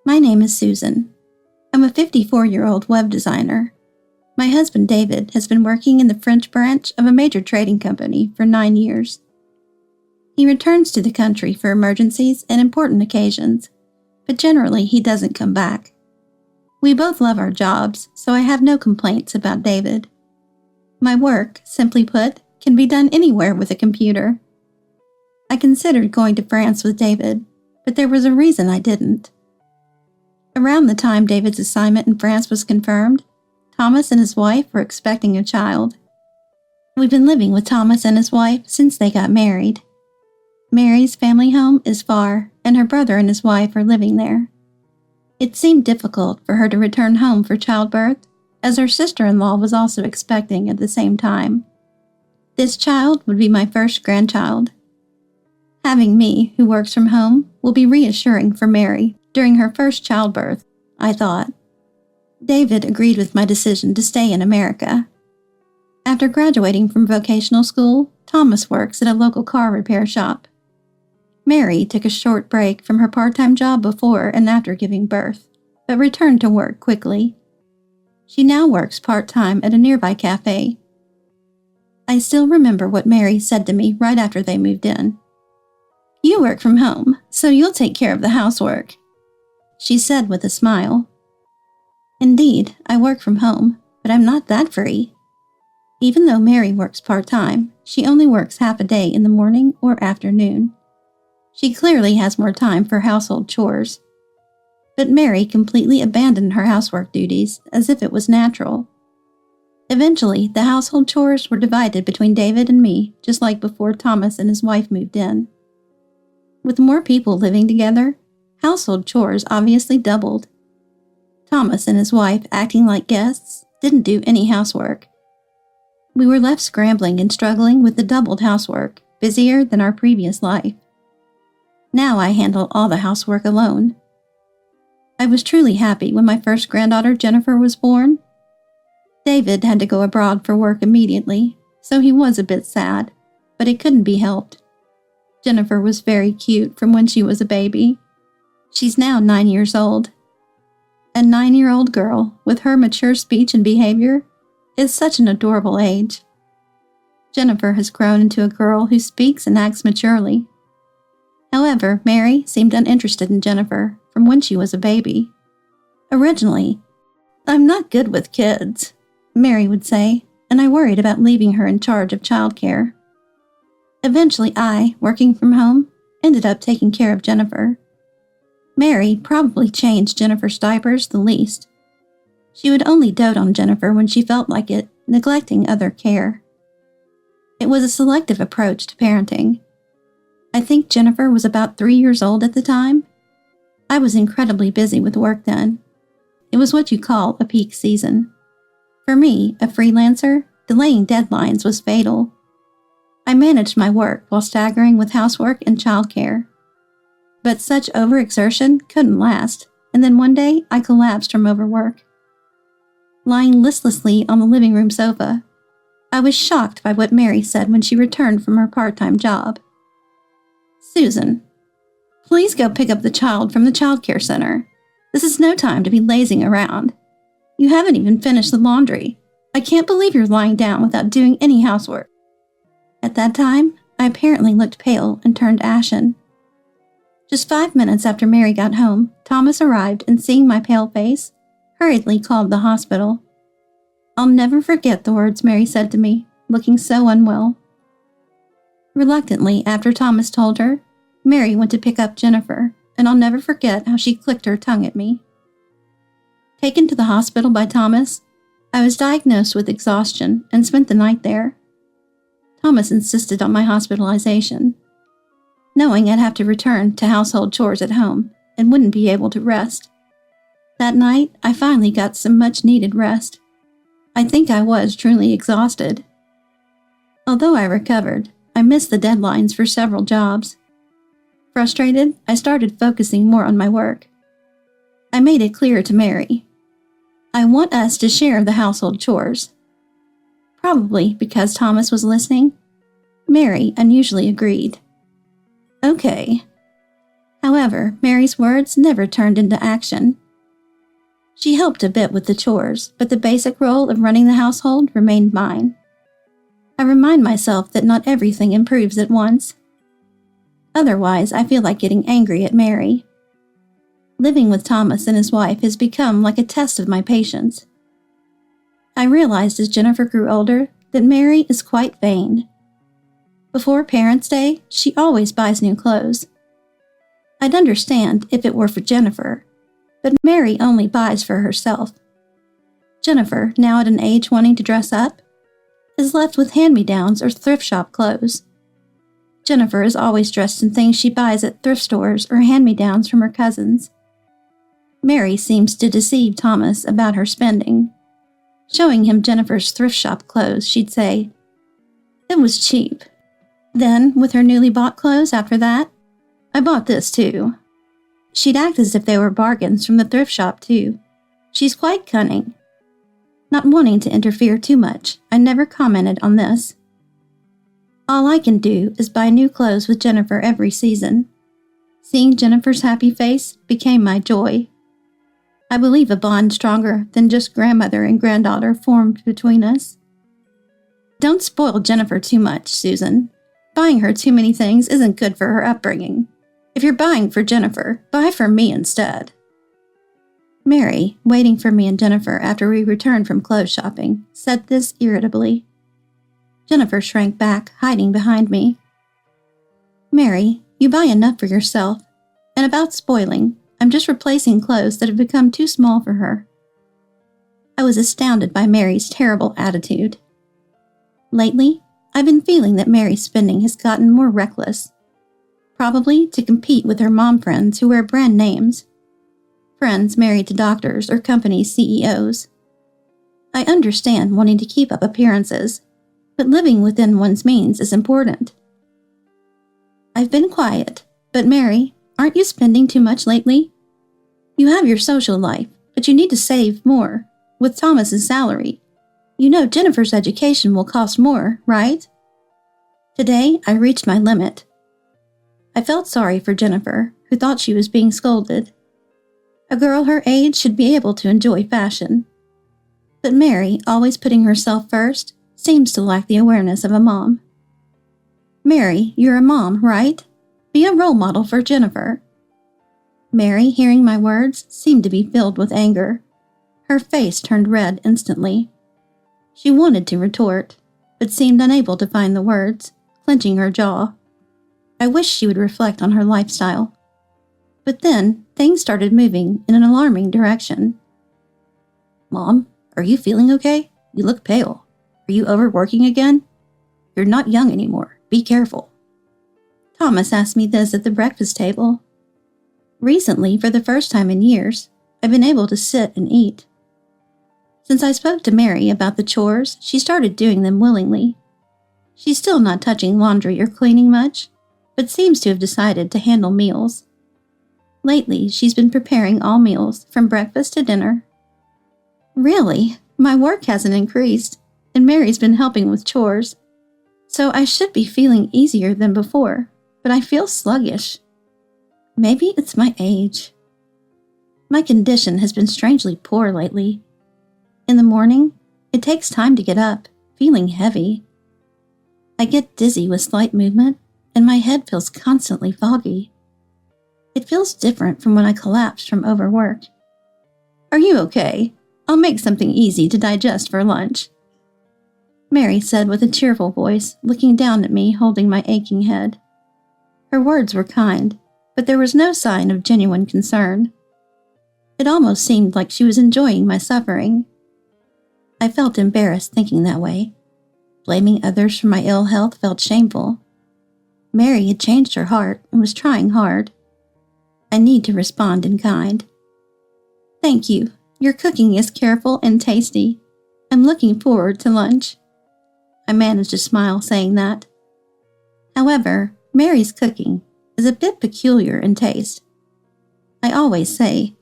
My name is Susan. I'm a 54-year-old web designer. My husband David has been working in the French branch of a major trading company for 9 years. He returns to the country for emergencies and important occasions, but generally he doesn't come back. We both love our jobs, so I have no complaints about David. My work, simply put, can be done anywhere with a computer. I considered going to France with David, but there was a reason I didn't. Around the time David's assignment in France was confirmed, Thomas and his wife were expecting a child. We've been living with Thomas and his wife since they got married. Mary's family home is far, and her brother and his wife are living there. It seemed difficult for her to return home for childbirth, as her sister-in-law was also expecting at the same time. This child would be my first grandchild. Having me, who works from home, will be reassuring for Mary during her first childbirth, I thought. David agreed with my decision to stay in America. After graduating from vocational school, Thomas works at a local car repair shop. Mary took a short break from her part-time job before and after giving birth, but returned to work quickly. She now works part-time at a nearby cafe. I still remember what Mary said to me right after they moved in. "You work from home, so you'll take care of the housework," she said with a smile. Indeed, I work from home, but I'm not that free. Even though Mary works part-time, she only works half a day in the morning or afternoon. She clearly has more time for household chores. But Mary completely abandoned her housework duties as if it was natural. Eventually, the household chores were divided between David and me, just like before Thomas and his wife moved in. With more people living together, household chores obviously doubled. Thomas and his wife, acting like guests, didn't do any housework. We were left scrambling and struggling with the doubled housework, busier than our previous life. Now I handle all the housework alone. I was truly happy when my first granddaughter Jennifer was born. David had to go abroad for work immediately, so he was a bit sad, but it couldn't be helped. Jennifer was very cute from when she was a baby. She's now 9 years old. A 9-year-old girl, with her mature speech and behavior, is such an adorable age. Jennifer has grown into a girl who speaks and acts maturely. However, Mary seemed uninterested in Jennifer from when she was a baby. Originally, "I'm not good with kids," Mary would say, and I worried about leaving her in charge of childcare. Eventually I, working from home, ended up taking care of Jennifer. Mary probably changed Jennifer's diapers the least. She would only dote on Jennifer when she felt like it, neglecting other care. It was a selective approach to parenting. I think Jennifer was about 3 years old at the time. I was incredibly busy with work then. It was what you call a peak season. For me, a freelancer, delaying deadlines was fatal. I managed my work while staggering with housework and childcare. But such overexertion couldn't last, and then one day I collapsed from overwork. Lying listlessly on the living room sofa, I was shocked by what Mary said when she returned from her part-time job. "Susan, please go pick up the child from the childcare center. This is no time to be lazing around. You haven't even finished the laundry. I can't believe you're lying down without doing any housework." At that time, I apparently looked pale and turned ashen. Just 5 minutes after Mary got home, Thomas arrived and, seeing my pale face, hurriedly called the hospital. I'll never forget the words Mary said to me, looking so unwell. Reluctantly, after Thomas told her, Mary went to pick up Jennifer, and I'll never forget how she clicked her tongue at me. Taken to the hospital by Thomas, I was diagnosed with exhaustion and spent the night there. Thomas insisted on my hospitalization, knowing I'd have to return to household chores at home and wouldn't be able to rest. That night, I finally got some much-needed rest. I think I was truly exhausted. Although I recovered, I missed the deadlines for several jobs. Frustrated, I started focusing more on my work. I made it clear to Mary. I want us to share the household chores. Probably because Thomas was listening, Mary unusually agreed. Okay. However, Mary's words never turned into action. She helped a bit with the chores, but the basic role of running the household remained mine. I remind myself that not everything improves at once. Otherwise, I feel like getting angry at Mary. Living with Thomas and his wife has become like a test of my patience. I realized as Jennifer grew older that Mary is quite vain. Before Parents' Day, she always buys new clothes. I'd understand if it were for Jennifer, but Mary only buys for herself. Jennifer, now at an age wanting to dress up, is left with hand-me-downs or thrift shop clothes. Jennifer is always dressed in things she buys at thrift stores or hand-me-downs from her cousins. Mary seems to deceive Thomas about her spending. Showing him Jennifer's thrift shop clothes, she'd say, "It was cheap." Then, with her newly bought clothes after that, "I bought this too." She'd act as if they were bargains from the thrift shop too. She's quite cunning. Not wanting to interfere too much, I never commented on this. All I can do is buy new clothes with Jennifer every season. Seeing Jennifer's happy face became my joy. I believe a bond stronger than just grandmother and granddaughter formed between us. Don't spoil Jennifer too much, Susan. Buying her too many things isn't good for her upbringing. If you're buying for Jennifer, buy for me instead. Mary, waiting for me and Jennifer after we returned from clothes shopping, said this irritably. Jennifer shrank back, hiding behind me. "Mary, you buy enough for yourself. And about spoiling, I'm just replacing clothes that have become too small for her." I was astounded by Mary's terrible attitude. Lately, I've been feeling that Mary's spending has gotten more reckless. Probably to compete with her mom friends who wear brand names. Friends married to doctors or company CEOs. I understand wanting to keep up appearances, but living within one's means is important. I've been quiet, but Mary, aren't you spending too much lately? You have your social life, but you need to save more. With Thomas's salary, you know Jennifer's education will cost more, right? Today, I reached my limit. I felt sorry for Jennifer, who thought she was being scolded. A girl her age should be able to enjoy fashion. But Mary, always putting herself first, seems to lack the awareness of a mom. Mary, you're a mom, right? Be a role model for Jennifer. Mary, hearing my words, seemed to be filled with anger. Her face turned red instantly. She wanted to retort, but seemed unable to find the words, clenching her jaw. I wished she would reflect on her lifestyle. But then, things started moving in an alarming direction. "Mom, are you feeling okay? You look pale. Are you overworking again? You're not young anymore. Be careful." Thomas asked me this at the breakfast table. Recently, for the first time in years, I've been able to sit and eat. Since I spoke to Mary about the chores, she started doing them willingly. She's still not touching laundry or cleaning much, but seems to have decided to handle meals. Lately, she's been preparing all meals, from breakfast to dinner. Really, my work hasn't increased, and Mary's been helping with chores. So I should be feeling easier than before, but I feel sluggish. Maybe it's my age. My condition has been strangely poor lately. In the morning, it takes time to get up, feeling heavy. I get dizzy with slight movement, and my head feels constantly foggy. It feels different from when I collapsed from overwork. "Are you okay? I'll make something easy to digest for lunch," Mary said with a cheerful voice, looking down at me holding my aching head. Her words were kind, but there was no sign of genuine concern. It almost seemed like she was enjoying my suffering. I felt embarrassed thinking that way. Blaming others for my ill health felt shameful. Mary had changed her heart and was trying hard. I need to respond in kind. "Thank you. Your cooking is careful and tasty. I'm looking forward to lunch." I managed to smile saying that. However, Mary's cooking is a bit peculiar in taste. I always say,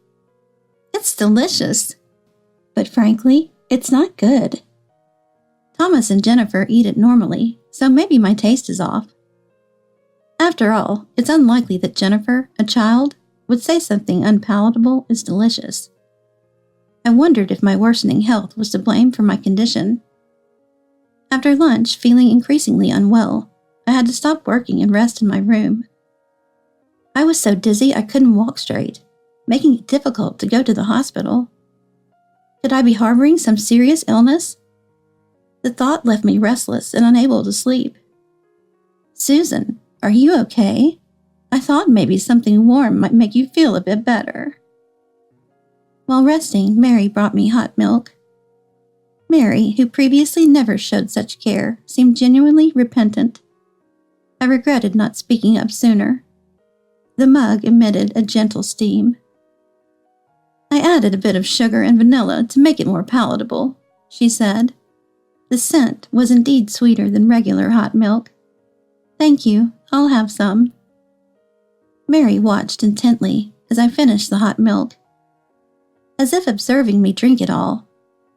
"It's delicious," but frankly, it's not good. Thomas and Jennifer eat it normally, so maybe my taste is off. After all, it's unlikely that Jennifer, a child, would say something unpalatable is delicious. I wondered if my worsening health was to blame for my condition. After lunch, feeling increasingly unwell, I had to stop working and rest in my room. I was so dizzy I couldn't walk straight, making it difficult to go to the hospital. Could I be harboring some serious illness? The thought left me restless and unable to sleep. "Susan, are you okay? I thought maybe something warm might make you feel a bit better." While resting, Mary brought me hot milk. Mary, who previously never showed such care, seemed genuinely repentant. I regretted not speaking up sooner. The mug emitted a gentle steam. "I added a bit of sugar and vanilla to make it more palatable," she said. The scent was indeed sweeter than regular hot milk. "Thank you, I'll have some." Mary watched intently as I finished the hot milk, as if observing me drink it all,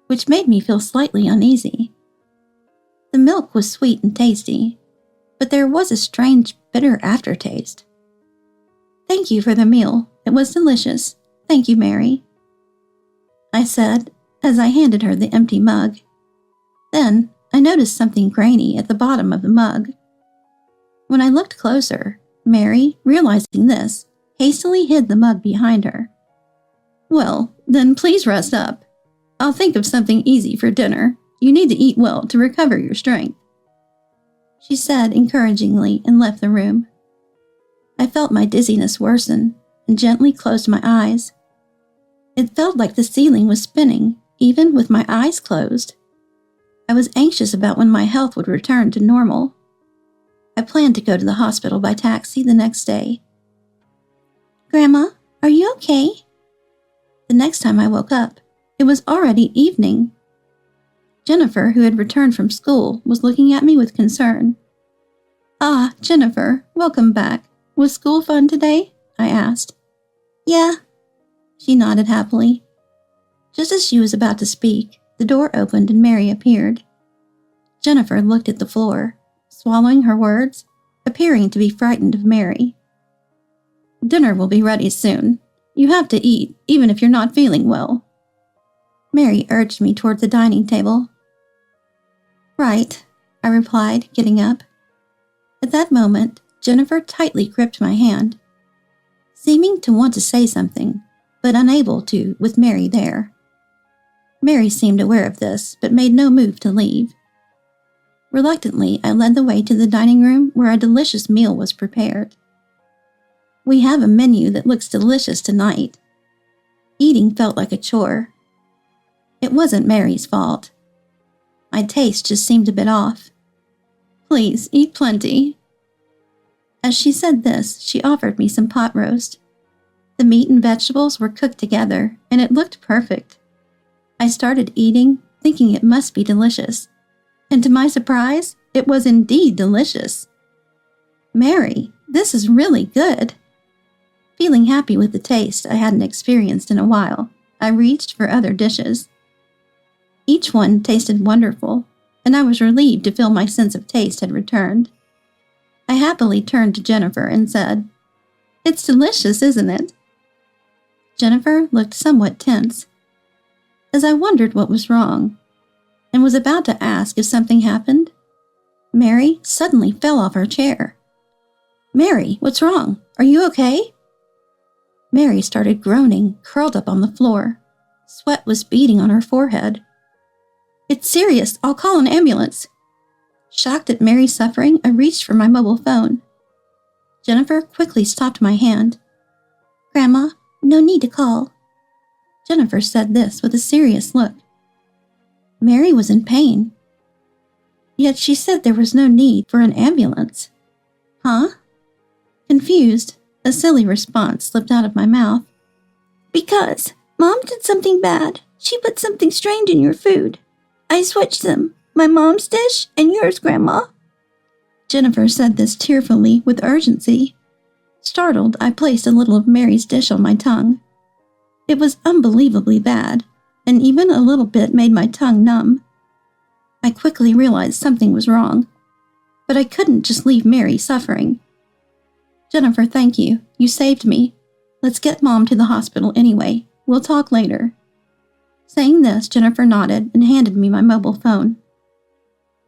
which made me feel slightly uneasy. The milk was sweet and tasty, but there was a strange, bitter aftertaste. "Thank you for the meal. It was delicious. Thank you, Mary," I said as I handed her the empty mug. Then I noticed something grainy at the bottom of the mug. When I looked closer, Mary, realizing this, hastily hid the mug behind her. "Well, then please rest up. I'll think of something easy for dinner. You need to eat well to recover your strength," she said encouragingly and left the room. I felt my dizziness worsen and gently closed my eyes. It felt like the ceiling was spinning, even with my eyes closed. I was anxious about when my health would return to normal. I planned to go to the hospital by taxi the next day. "Grandma, are you okay?" The next time I woke up, it was already evening. Jennifer, who had returned from school, was looking at me with concern. "Ah, Jennifer, welcome back. Was school fun today?" I asked. "Yeah." She nodded happily. Just as she was about to speak, the door opened and Mary appeared. Jennifer looked at the floor, swallowing her words, appearing to be frightened of Mary. "Dinner will be ready soon. You have to eat, even if you're not feeling well." Mary urged me toward the dining table. "Right," I replied, getting up. At that moment, Jennifer tightly gripped my hand, seeming to want to say something, but unable to with Mary there. Mary seemed aware of this, but made no move to leave. Reluctantly, I led the way to the dining room where a delicious meal was prepared. We have a menu that looks delicious tonight. Eating felt like a chore. It wasn't Mary's fault. My taste just seemed a bit off. "Please, eat plenty." As she said this, she offered me some pot roast. The meat and vegetables were cooked together, and it looked perfect. I started eating, thinking it must be delicious. And to my surprise, it was indeed delicious. "Mary, this is really good." Feeling happy with the taste I hadn't experienced in a while, I reached for other dishes. Each one tasted wonderful, and I was relieved to feel my sense of taste had returned. I happily turned to Jennifer and said, "It's delicious, isn't it?" Jennifer looked somewhat tense. As I wondered what was wrong, and was about to ask if something happened, Mary suddenly fell off her chair. "Mary, what's wrong? Are you okay?" Mary started groaning, curled up on the floor. Sweat was beading on her forehead. "It's serious. I'll call an ambulance." Shocked at Mary's suffering, I reached for my mobile phone. Jennifer quickly stopped my hand. "Grandma, no need to call." Jennifer said this with a serious look. Mary was in pain. Yet she said there was no need for an ambulance. "Huh?" Confused, a silly response slipped out of my mouth. "Because Mom did something bad. She put something strange in your food. I switched them. My mom's dish and yours, Grandma." Jennifer said this tearfully with urgency. Startled, I placed a little of Mary's dish on my tongue. It was unbelievably bad, and even a little bit made my tongue numb. I quickly realized something was wrong, but I couldn't just leave Mary suffering. Jennifer, thank you. You saved me. Let's get Mom to the hospital anyway. We'll talk later. Saying this, Jennifer nodded and handed me my mobile phone.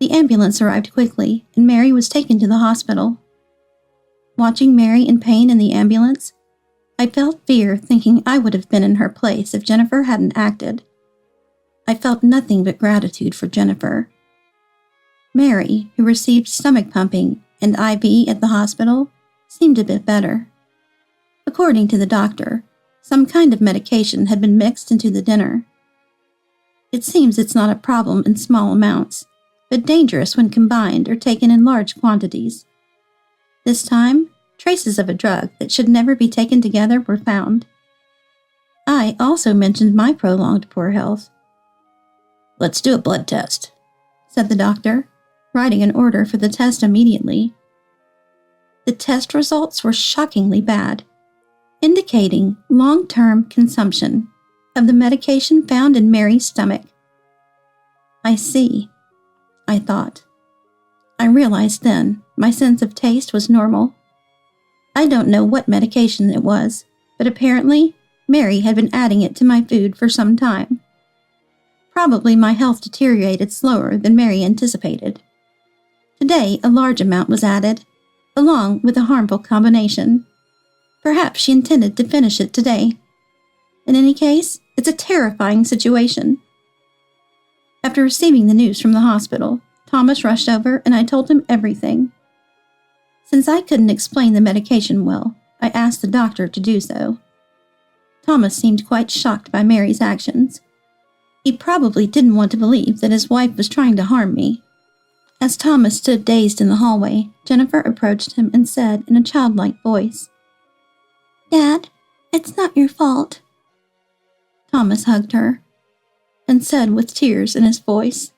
The ambulance arrived quickly, and Mary was taken to the hospital. Watching Mary in pain in the ambulance, I felt fear, thinking I would have been in her place if Jennifer hadn't acted. I felt nothing but gratitude for Jennifer. Mary, who received stomach pumping and IV at the hospital, seemed a bit better. According to the doctor, some kind of medication had been mixed into the dinner. It seems it's not a problem in small amounts, but dangerous when combined or taken in large quantities. This time, traces of a drug that should never be taken together were found. I also mentioned my prolonged poor health. "Let's do a blood test," said the doctor, writing an order for the test immediately. The test results were shockingly bad, indicating long-term consumption of the medication found in Mary's stomach. I see, I thought. I realized then my sense of taste was normal. I don't know what medication it was, but apparently Mary had been adding it to my food for some time. Probably my health deteriorated slower than Mary anticipated. Today, a large amount was added, along with a harmful combination. Perhaps she intended to finish it today. In any case, it's a terrifying situation. After receiving the news from the hospital, Thomas rushed over and I told him everything. Since I couldn't explain the medication well, I asked the doctor to do so. Thomas seemed quite shocked by Mary's actions. He probably didn't want to believe that his wife was trying to harm me. As Thomas stood dazed in the hallway, Jennifer approached him and said in a childlike voice, "Dad, it's not your fault." Thomas hugged her and said with tears in his voice,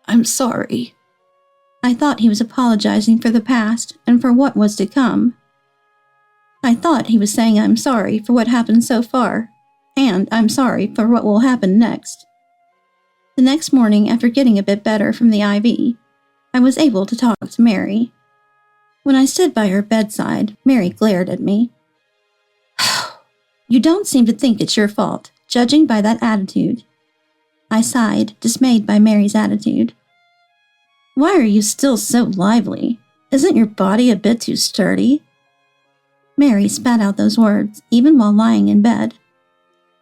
"I'm sorry." I thought he was apologizing for the past and for what was to come. I thought he was saying I'm sorry for what happened so far, and I'm sorry for what will happen next. The next morning, after getting a bit better from the IV, I was able to talk to Mary. When I stood by her bedside, Mary glared at me. "You don't seem to think it's your fault, judging by that attitude." I sighed, dismayed by Mary's attitude. "Why are you still so lively? Isn't your body a bit too sturdy?" Mary spat out those words, even while lying in bed.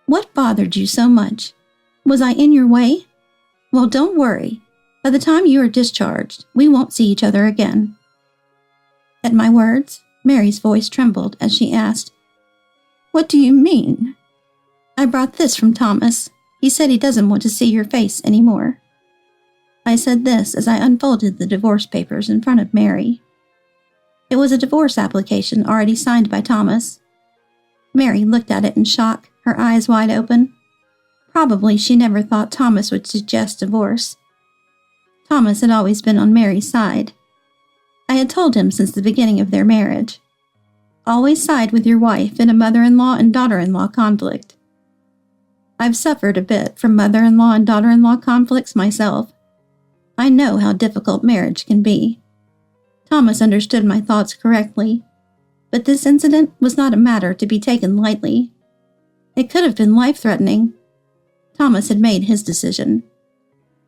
"What bothered you so much? Was I in your way? Well, don't worry. By the time you are discharged, we won't see each other again." At my words, Mary's voice trembled as she asked, "What do you mean?" "I brought this from Thomas. He said he doesn't want to see your face anymore." I said this as I unfolded the divorce papers in front of Mary. It was a divorce application already signed by Thomas. Mary looked at it in shock, her eyes wide open. Probably she never thought Thomas would suggest divorce. Thomas had always been on Mary's side. I had told him since the beginning of their marriage. Always side with your wife in a mother-in-law and daughter-in-law conflict. I've suffered a bit from mother-in-law and daughter-in-law conflicts myself. I know how difficult marriage can be. Thomas understood my thoughts correctly, but this incident was not a matter to be taken lightly. It could have been life-threatening. Thomas had made his decision.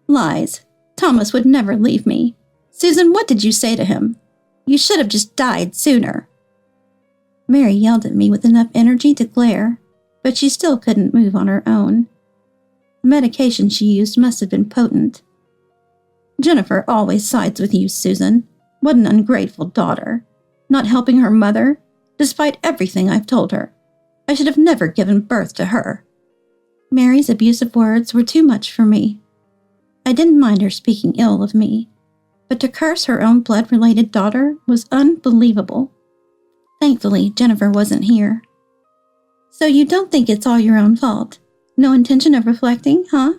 Lies. Thomas would never leave me. Susan, what did you say to him? You should have just died sooner. Mary yelled at me with enough energy to glare, but she still couldn't move on her own. The medication she used must have been potent. Jennifer always sides with you, Susan. What an ungrateful daughter. Not helping her mother, despite everything I've told her. I should have never given birth to her. Mary's abusive words were too much for me. I didn't mind her speaking ill of me, but to curse her own blood-related daughter was unbelievable. Thankfully, Jennifer wasn't here. So you don't think it's all your own fault? No intention of reflecting, huh?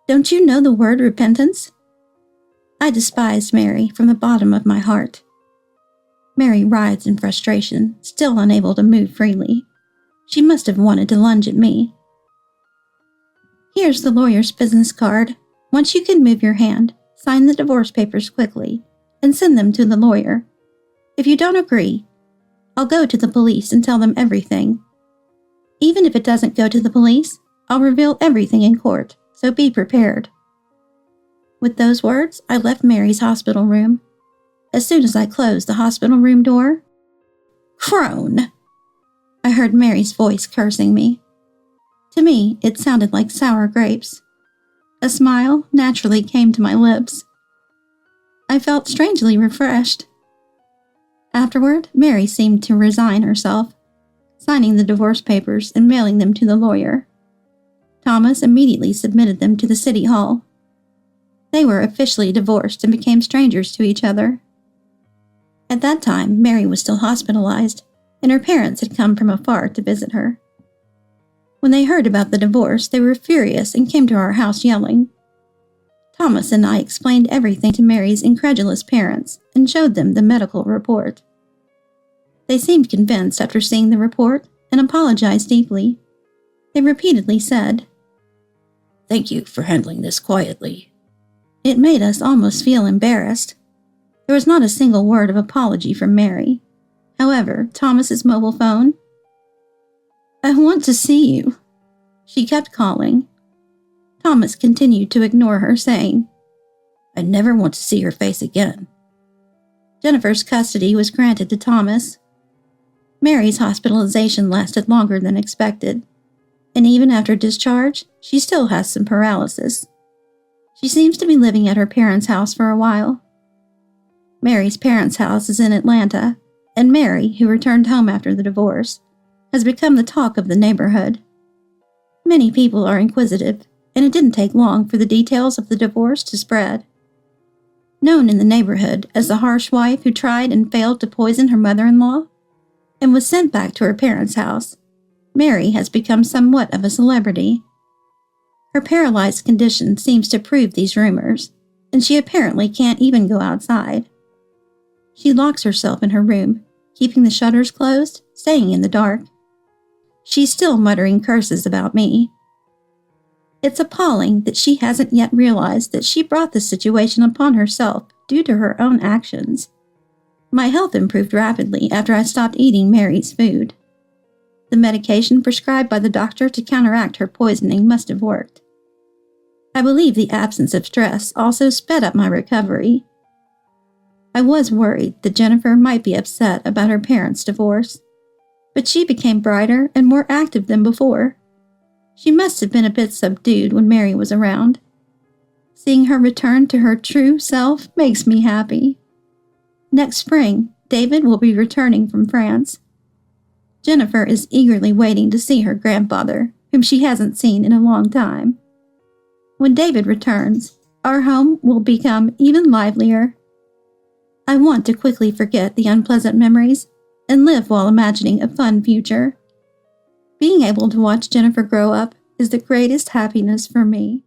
Don't you know the word repentance? I despised Mary from the bottom of my heart. Mary writhed in frustration, still unable to move freely. She must have wanted to lunge at me. Here's the lawyer's business card. Once you can move your hand, sign the divorce papers quickly and send them to the lawyer. If you don't agree, I'll go to the police and tell them everything. Even if it doesn't go to the police, I'll reveal everything in court, so be prepared." With those words, I left Mary's hospital room. As soon as I closed the hospital room door, "Crone!" I heard Mary's voice cursing me. To me, it sounded like sour grapes. A smile naturally came to my lips. I felt strangely refreshed. Afterward, Mary seemed to resign herself, signing the divorce papers and mailing them to the lawyer. Thomas immediately submitted them to the city hall. They were officially divorced and became strangers to each other. At that time, Mary was still hospitalized, and her parents had come from afar to visit her. When they heard about the divorce, they were furious and came to our house yelling. Thomas and I explained everything to Mary's incredulous parents and showed them the medical report. They seemed convinced after seeing the report and apologized deeply. They repeatedly said, "Thank you for handling this quietly." It made us almost feel embarrassed. There was not a single word of apology from Mary. However, Thomas's mobile phone, "I want to see you." She kept calling. Thomas continued to ignore her, saying, "I never want to see her face again." Jennifer's custody was granted to Thomas. Mary's hospitalization lasted longer than expected, and even after discharge, she still has some paralysis. She seems to be living at her parents' house for a while. Mary's parents' house is in Atlanta, and Mary, who returned home after the divorce, has become the talk of the neighborhood. Many people are inquisitive, and it didn't take long for the details of the divorce to spread. Known in the neighborhood as the harsh wife who tried and failed to poison her mother-in-law and was sent back to her parents' house, Mary has become somewhat of a celebrity. Her paralyzed condition seems to prove these rumors, and she apparently can't even go outside. She locks herself in her room, keeping the shutters closed, staying in the dark. She's still muttering curses about me. It's appalling that she hasn't yet realized that she brought this situation upon herself due to her own actions. My health improved rapidly after I stopped eating Mary's food. The medication prescribed by the doctor to counteract her poisoning must have worked. I believe the absence of stress also sped up my recovery. I was worried that Jennifer might be upset about her parents' divorce, but she became brighter and more active than before. She must have been a bit subdued when Mary was around. Seeing her return to her true self makes me happy. Next spring, David will be returning from France. Jennifer is eagerly waiting to see her grandfather, whom she hasn't seen in a long time. When David returns, our home will become even livelier. I want to quickly forget the unpleasant memories and live while imagining a fun future. Being able to watch Jennifer grow up is the greatest happiness for me.